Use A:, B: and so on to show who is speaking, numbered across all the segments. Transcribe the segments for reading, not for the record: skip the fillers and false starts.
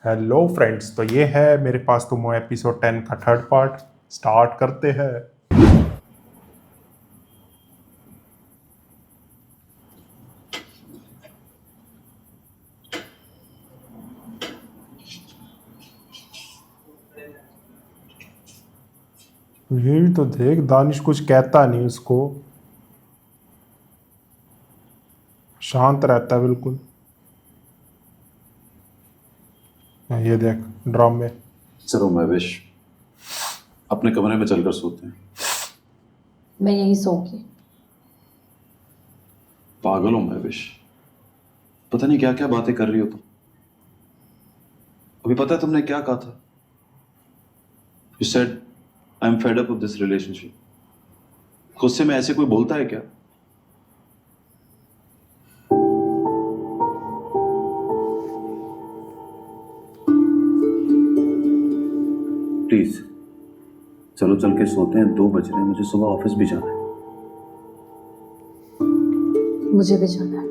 A: Hello friends, तो ये है मेरे पास तुम एपिसोड 10 का थर्ड पार्ट। स्टार्ट करते हैं। ये भी तो देख, दानिश कुछ कहता नहीं उसको, शांत रहता है बिल्कुल। ये देख ड्रम में।
B: चलो महवेश, अपने कमरे में चलकर सोते हैं।
C: मैं यही सोऊंगी।
B: पागल हो महवेश, पता नहीं क्या क्या बातें कर रही हो तुम। अभी पता है तुमने क्या कहा था? You said I am fed up with this relationship. गुस्से में ऐसे कोई बोलता है क्या? प्लीज चलो चल के सोते हैं, 2 बज रहे हैं, मुझे सुबह ऑफिस भी जाना है।
C: मुझे भी जाना है।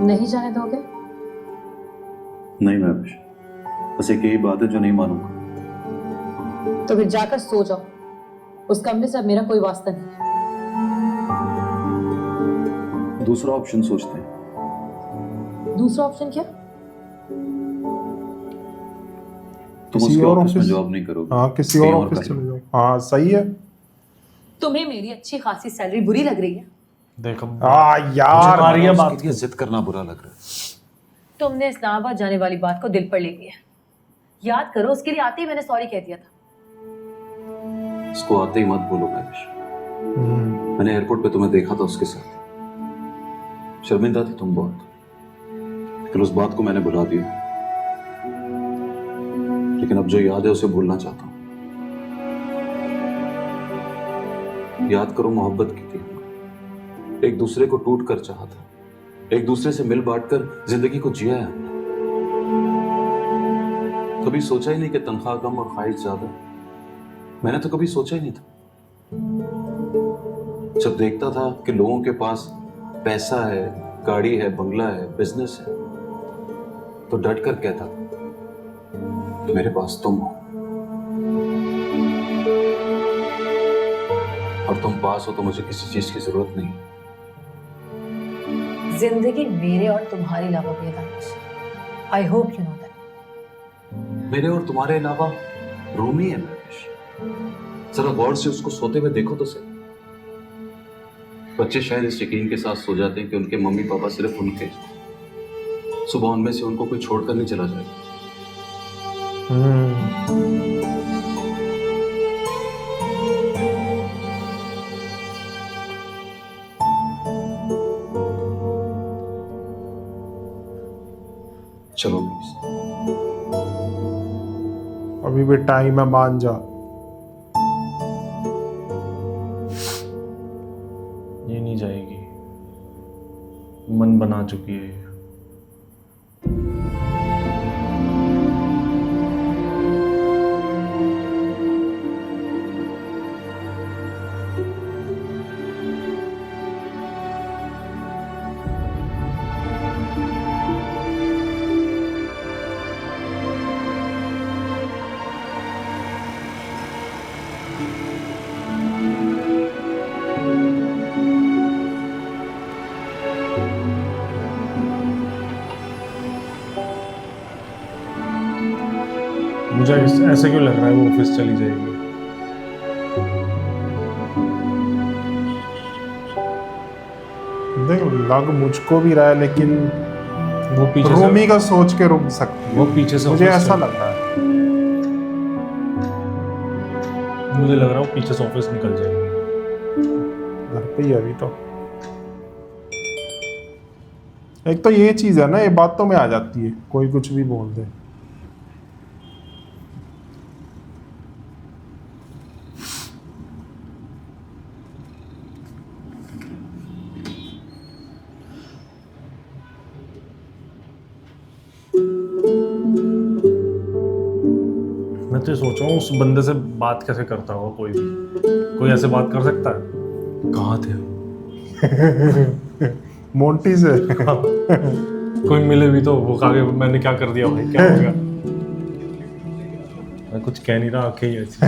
C: नहीं जाने दोगे?
B: नहीं महवेश, बस एक यही बात है जो नहीं मानूंगा।
C: तो फिर जाकर सो जाओ। उस कमरे से अब मेरा कोई वास्ता नहीं है।
B: दूसरा ऑप्शन सोचते हैं।
C: दूसरा ऑप्शन क्या?
B: तुम
A: किसी
B: उसके
A: और
B: ऑफिस में
A: ऑफिस-
B: जॉब नहीं करोगे।
A: हाँ, किसी
B: कहीं
A: और
B: और
A: ऑफिस
B: कहीं।
A: चले जाओ। हाँ सही है।
C: तुम्हें मेरी अच्छी खासी सैलरी बुरी लग रही है?
D: देखो
A: यार
D: मारी है बात
B: उसके लिए जिद करना बुरा लग रहा है।
C: तुमने इस्लामाबाद जाने वाली बात को दिल पर ले लिया। याद करो, उसके लिए आते ही मैंने सॉरी कह दिया था।
B: उसको आते ही मत बोलो महवेश। मैंने एयरपोर्ट पे तुम्हें देखा था उसके साथ। शर्मिंदा थी तुम बहुत, लेकिन उस बात को मैंने भुला दिया। लेकिन अब जो याद है उसे भूलना चाहता हूँ। याद करो, मोहब्बत की थी, एक दूसरे को टूट कर चाहा था, एक दूसरे से मिल बांट कर जिंदगी को जिया है हमने। कभी सोचा ही नहीं कि तनख्वाह कम और ख्वाहिश ज्यादा। मैंने तो कभी सोचा ही नहीं था। जब देखता था कि लोगों के पास पैसा है, गाड़ी है, बंगला है, बिजनेस है, तो डट कर कहता था मेरे पास तुम हो, और तुम पास हो तो मुझे किसी चीज की जरूरत नहीं।
C: जिंदगी मेरे और तुम्हारे अलावा बेदानिश। I hope you know that.
B: मेरे और तुम्हारे अलावा रूमी है महवेश। जरा गौर से उसको सोते हुए देखो तो सही। बच्चे शायद इस यकीन के साथ सो जाते हैं कि उनके मम्मी पापा सिर्फ उनके, सुबह उनमें से उनको कोई छोड़कर नहीं चला जाएगा। चलो प्लीज।
A: अभी भी टाइम है, मान जा।
D: ये नहीं जाएगी, मन बना चुकी है ये। मुझे ऐसे क्यों लग रहा है वो ऑफिस चली जाएगी?
A: देख, लग मुझको भी रहा है, लेकिन
D: वो पीछे
A: रूमी
D: से
A: का सोच के रुक सकती है।
D: वो पीछे से
A: मुझे
D: ऑफिस
A: ऐसा
D: चल-
A: लग रहा है।
D: मुझे लग रहा है वो पीछे से ऑफिस निकल जाएगी।
A: घर पे ही है अभी तो। एक तो ये चीज है ना, ये बातों में आ जाती है, कोई कुछ भी बोल दे।
D: मैं तो ये सोच रहा हूँ उस बंदे से बात कैसे करता होगा कोई भी। कोई ऐसे बात कर सकता है? कहाँ थे हम?
A: मोंटी से।
D: कोई मिले भी तो वो कहा मैंने क्या कर दिया भाई, क्या हो गया? मैं कुछ कह नहीं रहा, आंखें ही ऐसी।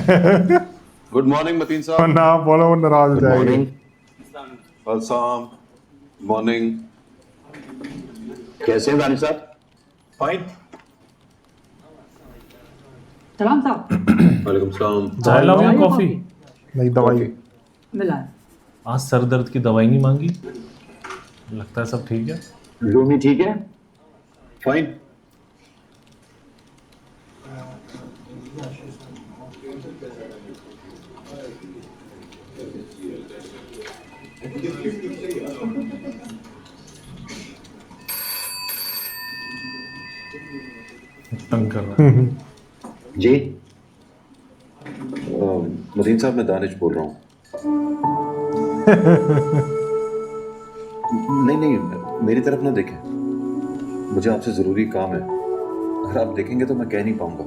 B: गुड मॉर्निंग मतीन साहब।
A: ना बोलो वो नाराज हो
B: गुड
A: जाएगी।
B: मॉर्निंग अलसाम। मॉर्निंग। कैसे हैं दानिश साहब?
D: फाइन।
E: सलाम साहब।
B: वालेकुम सलाम।
D: चाय लाओ या कॉफी?
A: नहीं दवाई।
E: मिला।
D: आज सर दर्द की दवाई नहीं मांगी, लगता है सब ठीक है।
B: रूमी ठीक है? फाइन।
D: तंग कर रहा है।
B: जी मतीन साहब, मैं दानिश बोल रहा हूँ। नहीं नहीं, मेरी तरफ ना देखें, मुझे आपसे जरूरी काम है। अगर आप देखेंगे तो मैं कह नहीं पाऊंगा।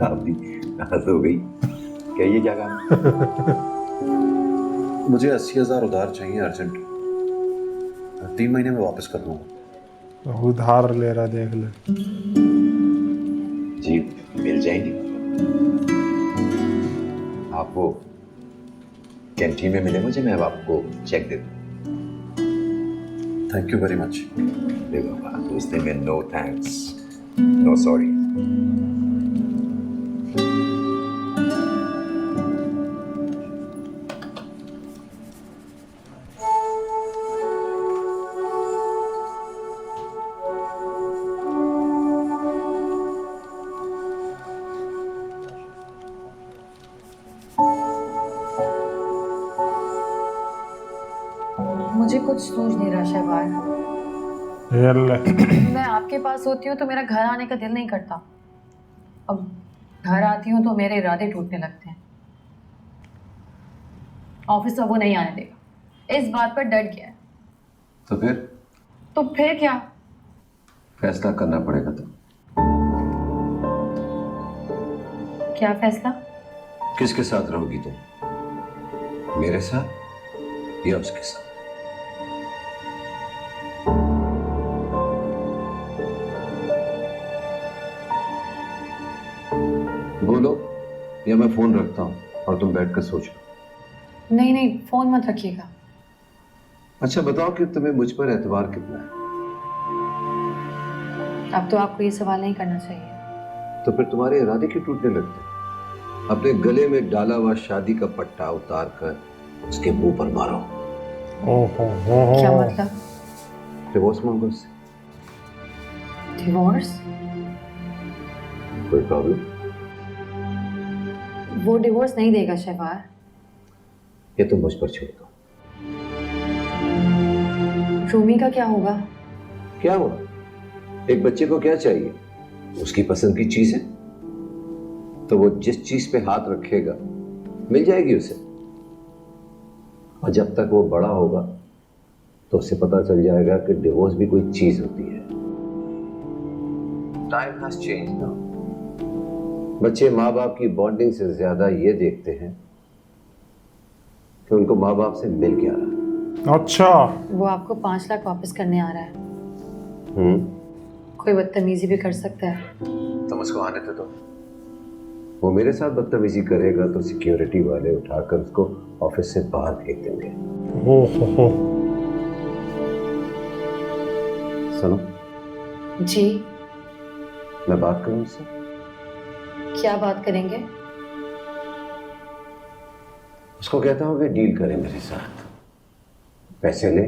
F: आपकी हद हो गई। कहिए क्या काम है?
B: मुझे 80,000 उधार चाहिए अर्जेंट। 3 महीने में वापस कर दूंगा।
A: उधार ले रहा, देख ले।
F: जी मिल जाएंगे। आप वो कैंटीन में मिले मुझे, मैं अब आपको चेक दे दूँ।
B: Thank you very much.
F: देखो बाबा, दोस्ती में नो थैंक्स नो सॉरी।
C: मुझे कुछ सूझ नहीं रहा शहबाज।
A: ये ले।
C: मैं आपके पास होती हूँ तो मेरा घर आने का दिल नहीं करता, अब घर आती हूँ तो मेरे इरादे टूटने लगते हैं। ऑफिस तो वो नहीं आने देगा, इस बात पर डट गया है।
B: तो फिर
C: क्या?
B: फैसला करना पड़ेगा। तो
C: क्या फैसला?
B: किसके साथ रहोगी तुम, मेरे साथ या उसके साथ? बोलो, या मैं फोन रखता हूँ और तुम बैठकर सोचो।
C: नहीं नहीं, फोन मत रखिएगा।
B: अच्छा बताओ कि तुम्हें मुझ पर एतबार कितना है?
C: अब तो आपको ये सवाल नहीं करना चाहिए।
B: तो फिर तुम्हारे इरादे क्यों टूटने लगते हैं? अपने गले में डाला हुआ शादी का पट्टा उतार कर उसके मुंह पर मारो।
A: ओहो
C: क्या मतलब?
B: डिवोर्स मांगो उससे।
C: डिवोर्स?
B: कोई प्रॉब्लम?
C: वो डिवोर्स नहीं देगा शहबाज।
B: ये तो मुझ पर छोड़ दो।
C: रूमी का क्या होगा?
B: क्या हुआ? एक बच्चे को क्या चाहिए? उसकी पसंद की चीज है तो वो जिस चीज पे हाथ रखेगा मिल जाएगी उसे। और जब तक वो बड़ा होगा तो उसे पता चल जाएगा कि डिवोर्स भी कोई चीज होती है। Time has change now. बच्चे माँ बाप की बॉन्डिंग से ज्यादा ये देखते हैं कि उनको माँ बाप से मिल क्या रहा है।
A: अच्छा।
C: वो आपको 5 लाख वापस करने आ रहा है। कोई बदतमीजी भी कर सकता है।
B: तुम उसको आने तो दो। वो मेरे साथ बदतमीजी करेगा तो सिक्योरिटी वाले उठाकर उसको ऑफिस से बाहर फेंक देंगे।
A: ओहो।
B: सुनो,
C: जी?
B: मैं बात करूं उससे?
C: क्या बात करेंगे?
B: उसको कहता हूँ कि डील करे मेरे साथ, पैसे ले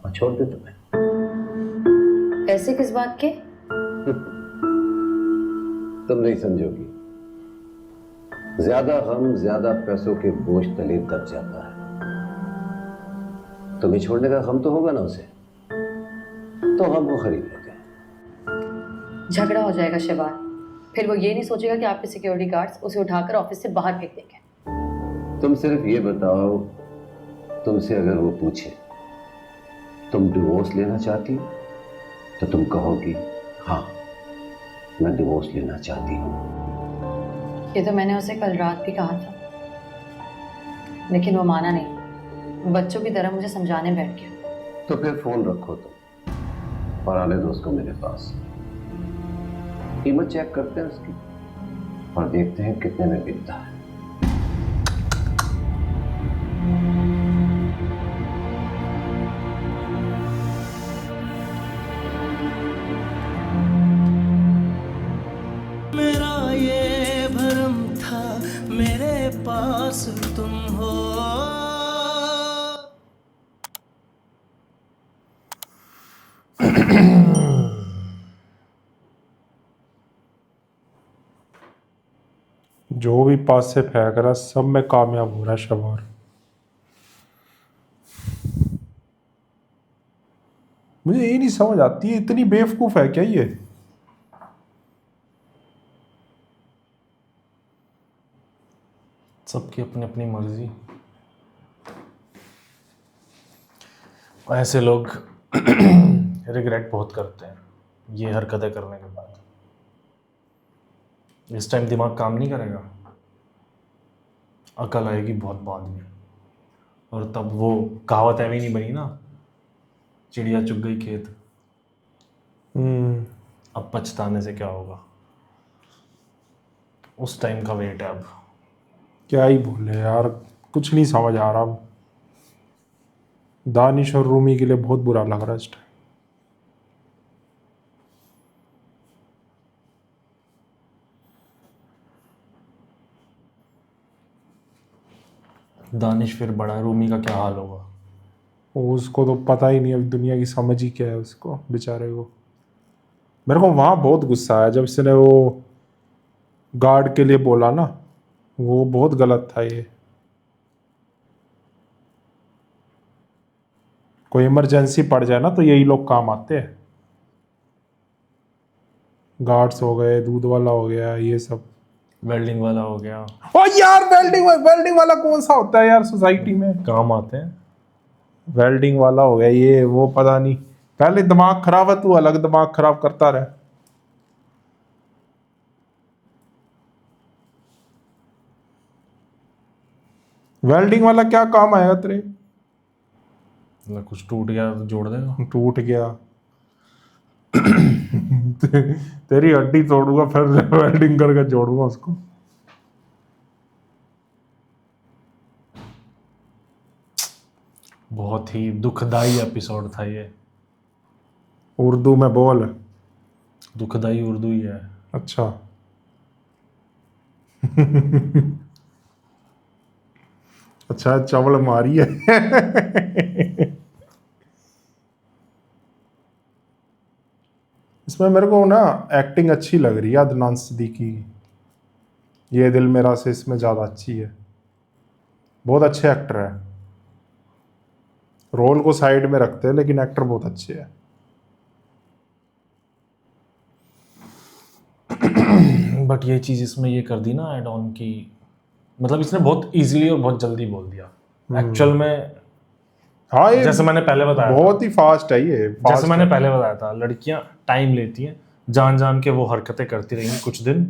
B: और छोड़ दे तुम्हें।
C: पैसे किस बात के?
B: तुम नहीं समझोगी। ज्यादा गम ज्यादा पैसों के बोझ तले दब जाता है। तुम्हें छोड़ने का गम तो होगा ना उसे, तो गम वो खरीद लेते हैं।
C: झगड़ा हो जाएगा शहबाज। फिर वो ये नहीं सोचेगा कि आपके सिक्योरिटी गार्ड्स उसे उठाकर ऑफिस से बाहर फेंक देंगे।
B: तुम सिर्फ ये बताओ, तुमसे अगर वो पूछे तुम डिवोर्स लेना चाहती हो तो तुम कहोगी हाँ मैं डिवोर्स लेना चाहती हूँ।
C: ये तो मैंने उसे कल रात भी कहा था, लेकिन वो माना नहीं। बच्चों की तरह मुझे समझाने बैठ गया।
B: तो फिर फोन रखो तुम और आने दो उसको मेरे पास। कीमत चेक करते हैं उसकी और देखते हैं कितने में बिकता है।
G: मेरा ये भरम था मेरे पास तुम हो।
A: जो भी पास से फेंक रहा सब में कामयाब हो रहा है शबार। मुझे ये नहीं समझ आती है, इतनी बेवकूफ है क्या ये?
D: सबकी अपनी अपनी मर्जी। ऐसे लोग रिग्रेट बहुत करते हैं ये हरकतें करने के बाद। इस टाइम दिमाग काम नहीं करेगा, अकल आएगी बहुत बाद में। और तब वो कहावत ऐवी नहीं बनी ना, चिड़िया चुग गई खेत। अब पछताने से क्या होगा, उस टाइम का वेट है अब।
A: क्या ही बोले यार, कुछ नहीं समझ आ रहा। दानिश और रूमी के लिए बहुत बुरा लग रहा है इस टाइम।
D: दानिश फिर बड़ा, रूमी का क्या हाल होगा?
A: उसको तो पता ही नहीं, अब दुनिया की समझ ही क्या है उसको बेचारे को। मेरे को वहाँ बहुत गुस्सा आया जब इसने वो गार्ड के लिए बोला ना, वो बहुत गलत था। ये कोई इमरजेंसी पड़ जाए ना तो यही लोग काम आते हैं। गार्ड्स हो गए, दूध वाला हो गया, ये सब।
D: वेल्डिंग वाला हो गया,
A: ओ यार, वेल्डिंग वाला कौन सा होता है यार सोसाइटी में?
D: काम आते हैं।
A: वेल्डिंग वाला हो गया ये वो, पता नहीं। पहले दिमाग खराब है, तू अलग दिमाग खराब करता रहे। वेल्डिंग वाला क्या काम आएगा तेरे?
D: मतलब कुछ टूट गया तो जोड़ देगा।
A: टूट गया तेरी हड्डी तोड़ूंगा फिर वेल्डिंग करके जोड़ूंगा उसको।
D: बहुत ही दुखदाई एपिसोड था ये।
A: उर्दू में बोल।
D: दुखदाई उर्दू ही है।
A: अच्छा अच्छा, चावल मारी है इसमें मेरे को ना एक्टिंग अच्छी लग रही है अदनान सिद्दीकी की। ये दिल मेरा से इसमें ज़्यादा अच्छी है। बहुत अच्छे एक्टर है। रोल को साइड में रखते हैं लेकिन एक्टर बहुत अच्छे हैं।
D: बट ये चीज़ इसमें ये कर दी ना ऐड ऑन की, मतलब इसने बहुत इजीली और बहुत जल्दी बोल दिया। एक्चुअल में
A: हाँ, ये
D: जैसे मैंने पहले बताया
A: बहुत ही फास्ट है ये।
D: जैसे मैंने पहले बताया था, लड़कियां टाइम लेती हैं, जान जान के वो हरकतें करती रहेंगी कुछ दिन,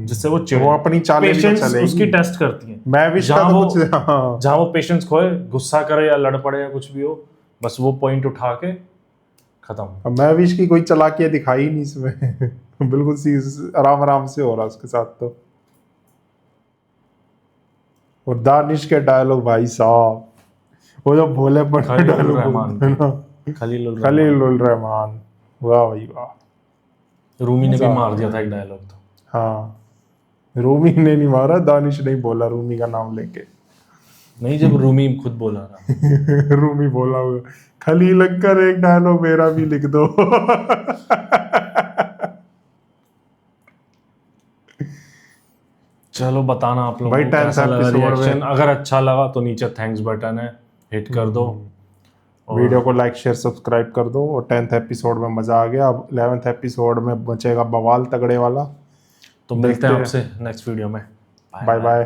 D: जिससे वो चिढ़े।
A: वो अपनी चालें भी तो
D: पेशेंस
A: चलेगी।
D: उसकी टेस्ट करती हैं।
A: मैं भी
D: जहाँ वो
A: हाँ।
D: जहाँ वो पेशेंस खोए, गुस्सा करे या लड़ पड़े या कुछ भी हो, बस वो पॉइंट उठा के खत्म।
A: मैं भी इसकी कोई चालाकियां दिखाई ही नहीं इसमें बिल्कुल सी आराम आराम से हो रहा उसके साथ तो। और दानिश के डायलॉग भाई साहब, वो जो भोले पर
D: खलीलुर रहमान
A: है ना, खलीलुर रहमान, वाह भाई वाह।
D: रूमी ने भी मार दिया था एक डायलॉग तो।
A: हाँ, रूमी ने नहीं मारा, दानिश नहीं बोला रूमी का नाम लेके।
D: नहीं, जब रूमी खुद बोला था
A: रूमी बोला हुआ, खलील अंकर एक डायलॉग मेरा भी लिख दो
D: चलो बताना आप लोगों
A: भाई
D: को
A: 10th
D: कैसा लगा
A: एपिसोड में।
D: रिएक्शन। अगर अच्छा लगा तो नीचे थैंक्स बटन है, हिट कर दो। और
A: वीडियो को लाइक शेयर सब्सक्राइब कर दो। और 10th एपिसोड में मजा आ गया। अब 11th एपिसोड में बचेगा बवाल तगड़े वाला।
D: तो मिलते हैं
A: देखते हैं।
D: आपसे नेक्स्ट वीडियो में।
A: Bye bye.